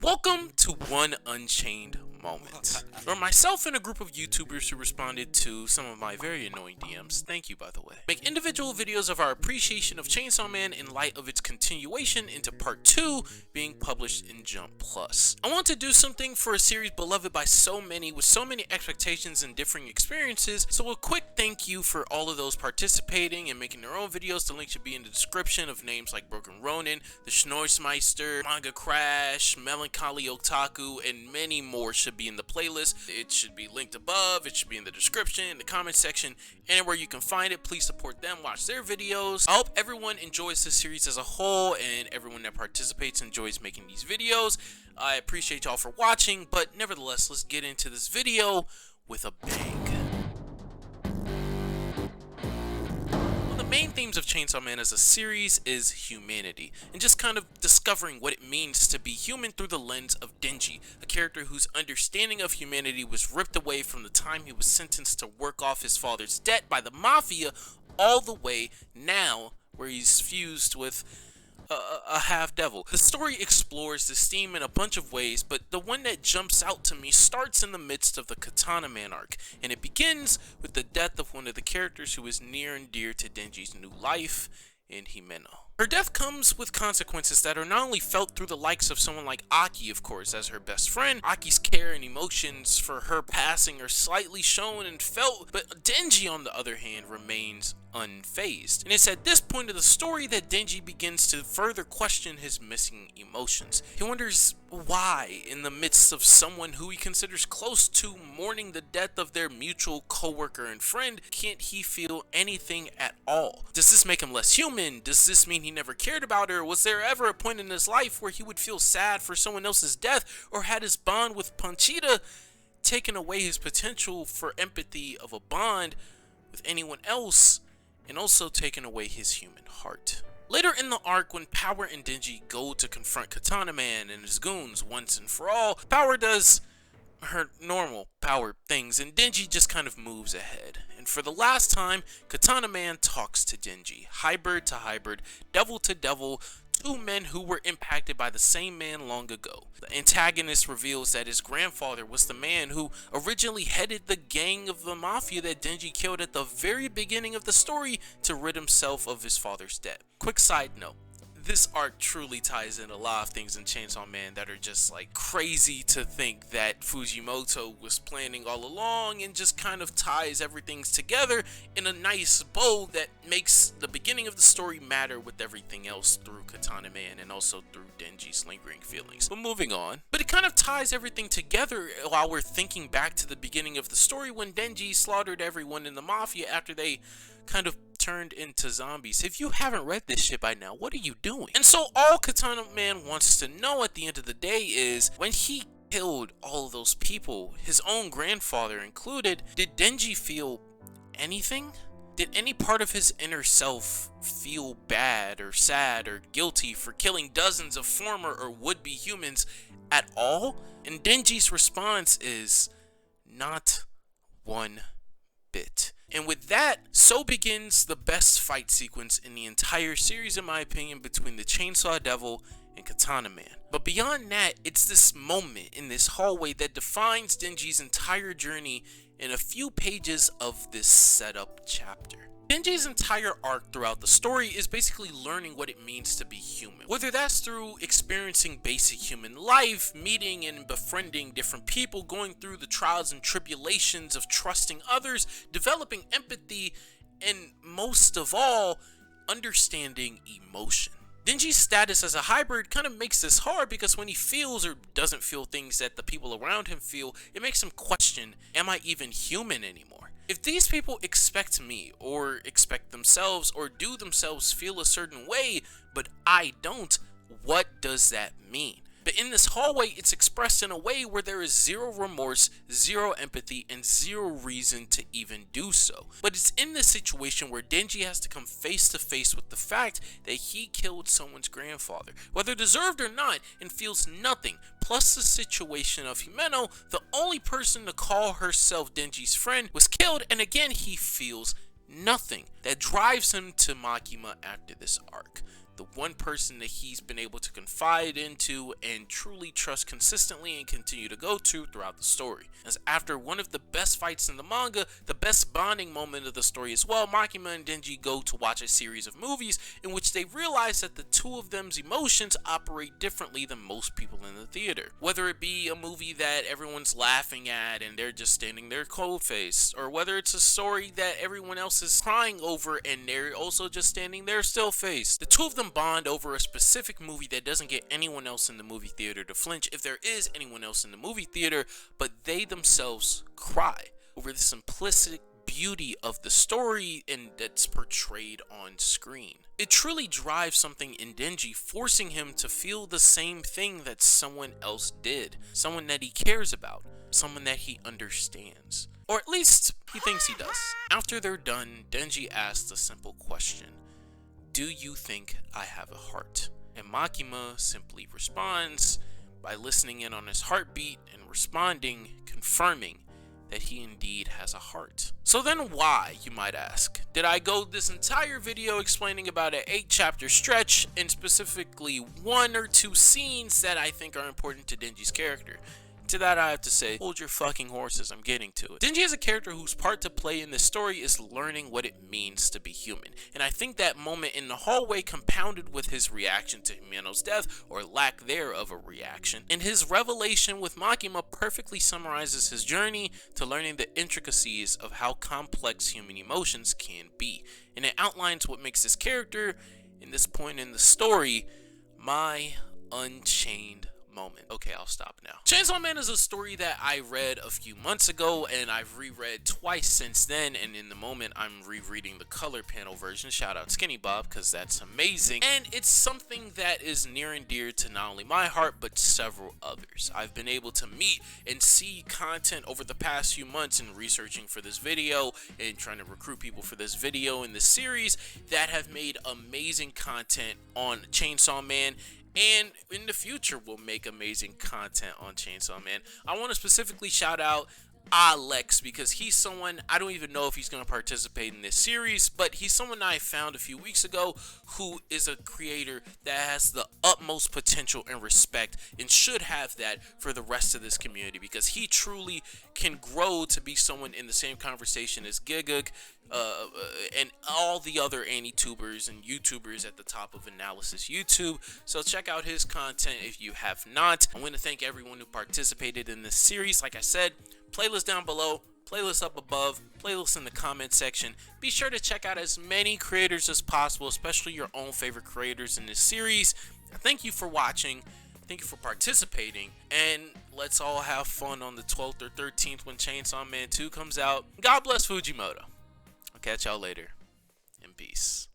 Welcome to One Unchained Moment, where myself and a group of YouTubers who responded to some of my very annoying DMs, thank you by the way, make individual videos of our appreciation of Chainsaw Man in light of its continuation into part 2 being published in Jump Plus. I want to do something for a series beloved by so many with so many expectations and differing experiences, so a quick thank you for all of those participating and making their own videos. The link should be in the description of names like Broken Ronin, the Schnorzmeister, Manga Crash, Melancholy Otaku, and many more should be in the playlist. It should be linked above, it should be in the description, in the comment section, anywhere you can find it. Please support them, watch their videos. I hope everyone enjoys this series as a whole and everyone that participates enjoys making these videos. I appreciate y'all for watching, but nevertheless, let's get into this video with a bang. Main themes of Chainsaw Man as a series is humanity, and just kind of discovering what it means to be human through the lens of Denji, a character whose understanding of humanity was ripped away from the time he was sentenced to work off his father's debt by the Mafia, all the way now where he's fused with a half-devil. The story explores this theme in a bunch of ways, but the one that jumps out to me starts in the midst of the Katana Man arc, and it begins with the death of one of the characters who is near and dear to Denji's new life, in Himeno. Her death comes with consequences that are not only felt through the likes of someone like Aki, of course, as her best friend. Aki's care and emotions for her passing are slightly shown and felt, but Denji, on the other hand, remains unfazed. And it's at this point of the story that Denji begins to further question his missing emotions. He wonders why, in the midst of someone who he considers close to mourning the death of their mutual co-worker and friend, can't he feel anything at all? Does this make him less human? Does this mean he never cared about her? Was there ever a point in his life where he would feel sad for someone else's death, or had his bond with Panchita taken away his potential for empathy of a bond with anyone else, and also taken away his human heart? Later in the arc, when Power and Denji go to confront Katana Man and his goons once and for all, Power does her normal Power things, and Denji just kind of moves ahead. And for the last time, Katana Man talks to Denji, hybrid to hybrid, devil to devil, two men who were impacted by the same man long ago. The antagonist reveals that his grandfather was the man who originally headed the gang of the Mafia that Denji killed at the very beginning of the story to rid himself of his father's debt. Quick side note. This arc truly ties in a lot of things in Chainsaw Man that are just like crazy to think that Fujimoto was planning all along, and just kind of ties everything together in a nice bow that makes the beginning of the story matter with everything else through Katana Man and also through Denji's lingering feelings. But moving on. But it kind of ties everything together while we're thinking back to the beginning of the story when Denji slaughtered everyone in the Mafia after they kind of turned into zombies. If you haven't read this shit by now, what are you doing? And so all Katana Man wants to know at the end of the day is, when he killed all of those people, his own grandfather included, did Denji feel anything? Did any part of his inner self feel bad or sad or guilty for killing dozens of former or would-be humans at all? And Denji's response is, not one bit. And with that, so begins the best fight sequence in the entire series, in my opinion, between the Chainsaw Devil and Katana Man. But beyond that, it's this moment in this hallway that defines Denji's entire journey in a few pages of this setup chapter. Denji's entire arc throughout the story is basically learning what it means to be human. Whether that's through experiencing basic human life, meeting and befriending different people, going through the trials and tribulations of trusting others, developing empathy, and most of all, understanding emotion. Denji's status as a hybrid kind of makes this hard, because when he feels or doesn't feel things that the people around him feel, it makes him question, am I even human anymore? If these people expect me, or expect themselves, or do themselves feel a certain way, but I don't, what does that mean? But in this hallway, it's expressed in a way where there is zero remorse, zero empathy, and zero reason to even do so. But it's in this situation where Denji has to come face to face with the fact that he killed someone's grandfather, whether deserved or not, and feels nothing. Plus the situation of Himeno, the only person to call herself Denji's friend, was killed, and again he feels nothing. That drives him to Makima after this arc. the one person that he's been able to confide into and truly trust consistently and continue to go to throughout the story. As after one of the best fights in the manga, the best bonding moment of the story as well, Makima and Denji go to watch a series of movies in which they realize that the two of them's emotions operate differently than most people in the theater. Whether it be a movie that everyone's laughing at and they're just standing there cold faced, or whether it's a story that everyone else is crying over and they're also just standing there still faced. The two of them bond over a specific movie that doesn't get anyone else in the movie theater to flinch if there is anyone else in the movie theater, but they themselves cry over the simplistic beauty of the story and that's portrayed on screen. It truly drives something in Denji, forcing him to feel the same thing that someone else did, someone that he cares about, someone that he understands, or at least he thinks he does. After they're done, Denji asks a simple question: do you think I have a heart? And Makima simply responds by listening in on his heartbeat and responding, confirming that he indeed has a heart. So then why, you might ask, did I go this entire video explaining about an 8-chapter stretch and specifically 1 or 2 scenes that I think are important to Denji's character? To that I have to say, hold your fucking horses, I'm getting to it. Denji is a character whose part to play in this story is learning what it means to be human, and I think that moment in the hallway, compounded with his reaction to Himeno's death, or lack thereof a reaction, and his revelation with Makima perfectly summarizes his journey to learning the intricacies of how complex human emotions can be, and it outlines what makes this character, in this point in the story, my unchained moment. Okay, I'll stop now. Chainsaw Man is a story that I read a few months ago and I've reread twice since then, and in the moment I'm rereading the color panel version. Shout out Skinny Bob, because that's amazing, and it's something that is near and dear to not only my heart but several others. I've been able to meet and see content over the past few months in researching for this video and trying to recruit people for this video in this series that have made amazing content on Chainsaw Man, and in the future will make amazing content on Chainsaw Man. I want to specifically shout out Alex, because he's someone, I don't even know if he's going to participate in this series, but he's someone I found a few weeks ago who is a creator that has the utmost potential and respect, and should have that for the rest of this community, because he truly can grow to be someone in the same conversation as Gigug, and all the other anti-tubers and YouTubers at the top of Analysis YouTube. So check out his content if you have not. I want to thank everyone who participated in this series. Like I said, playlist down below, playlist up above, playlist in the comment section. Be sure to check out as many creators as possible, especially your own favorite creators in this series. Thank you for watching. Thank you for participating, and let's all have fun on the 12th or 13th when Chainsaw Man 2 comes out. God bless Fujimoto. I'll catch y'all later, and peace.